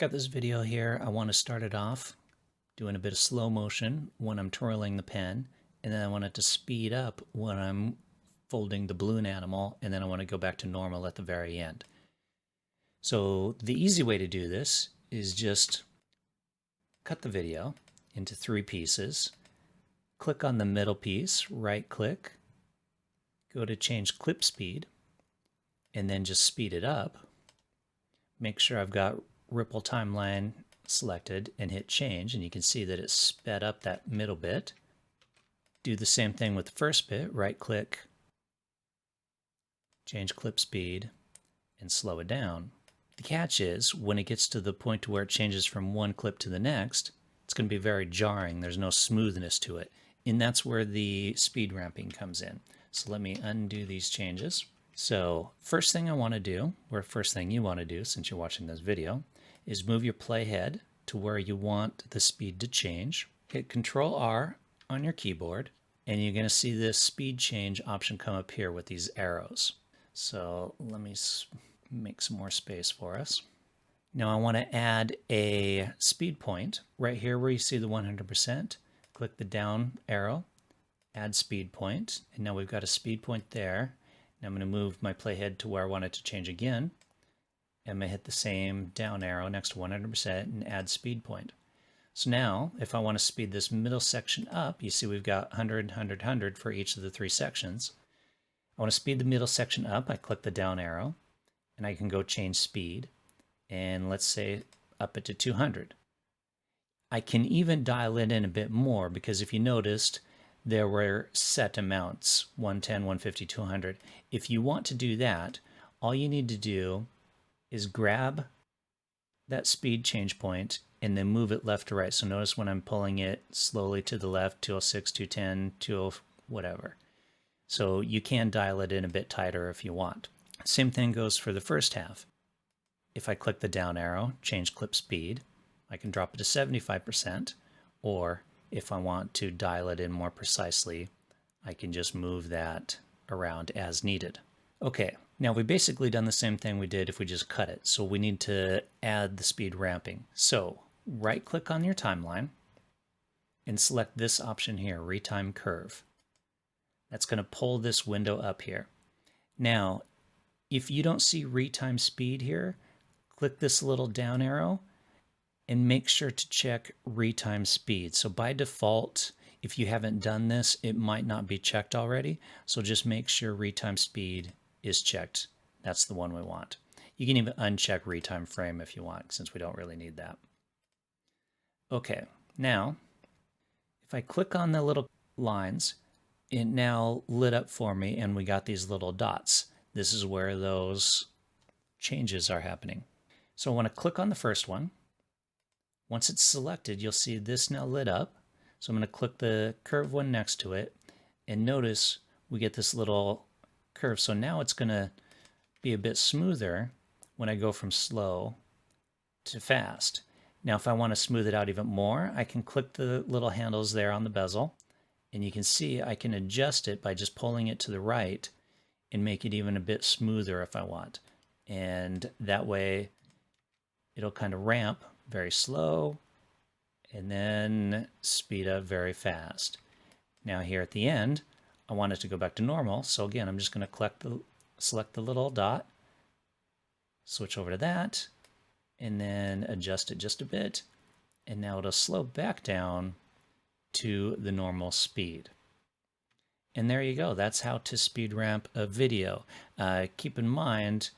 Got this video here. I want to start it off doing a bit of slow motion when I'm twirling the pen, and then I want it to speed up when I'm folding the balloon animal, and then I want to go back to normal at the very end. So the easy way to do this is just cut the video into 3 pieces, click on the middle piece, right click, go to change clip speed, and then just speed it up. Make sure I've got ripple timeline selected and hit change, and you can see that it sped up that middle bit. Do the same thing with the first bit, right click, change clip speed, and slow it down. The catch is when it gets to the point where it changes from one clip to the next, it's going to be very jarring. There's no smoothness to it, and that's where the speed ramping comes in. So let me undo these changes. So first thing I want to do, or first thing you want to do since you're watching this video, is move your playhead to where you want the speed to change. Hit Control R on your keyboard, and you're going to see this speed change option come up here with these arrows. So let me make some more space for us. Now I want to add a speed point right here where you see the 100%. Click the down arrow, add speed point, and now we've got a speed point there. Now I'm going to move my playhead to where I want it to change again. I'm going to hit the same down arrow next to 100% and add speed point. So now, if I want to speed this middle section up, you see we've got 100, 100, 100 for each of the 3 sections. I want to speed the middle section up. I click the down arrow, and I can go change speed. And let's say up it to 200. I can even dial it in a bit more because if you noticed, there were set amounts, 110, 150, 200. If you want to do that, all you need to do is grab that speed change point and then move it left to right. So notice when I'm pulling it slowly to the left, 206, 210, 20, whatever. So you can dial it in a bit tighter if you want. Same thing goes for the first half. If I click the down arrow, change clip speed, I can drop it to 75%, or if I want to dial it in more precisely, I can just move that around as needed. Okay, now we've basically done the same thing we did if we just cut it. So we need to add the speed ramping. So right click on your timeline and select this option here, Retime Curve. That's going to pull this window up here. Now, if you don't see retime speed here, click this little down arrow and make sure to check retime speed. So by default, if you haven't done this, it might not be checked already. So just make sure retime speed is checked. That's the one we want. You can even uncheck retime frame if you want, since we don't really need that. Okay, now, if I click on the little lines, it now lit up for me and we got these little dots. This is where those changes are happening. So I want to click on the first one. Once it's selected, you'll see this now lit up. So I'm going to click the curve one next to it, and notice we get this little curve. So now it's going to be a bit smoother when I go from slow to fast. Now if I want to smooth it out even more, I can click the little handles there on the bezel, and you can see I can adjust it by just pulling it to the right and make it even a bit smoother if I want. And that way it'll kind of ramp very slow and then speed up very fast. Now here at the end, I want it to go back to normal. So again, I'm just going to select the little dot, switch over to that, and then adjust it just a bit. And now it'll slow back down to the normal speed. And there you go. That's how to speed ramp a video. Keep in mind,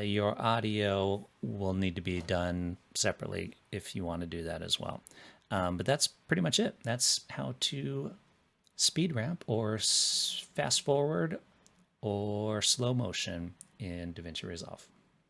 your audio will need to be done separately if you want to do that as well. But that's pretty much it. That's how to speed ramp or fast forward or slow motion in DaVinci Resolve.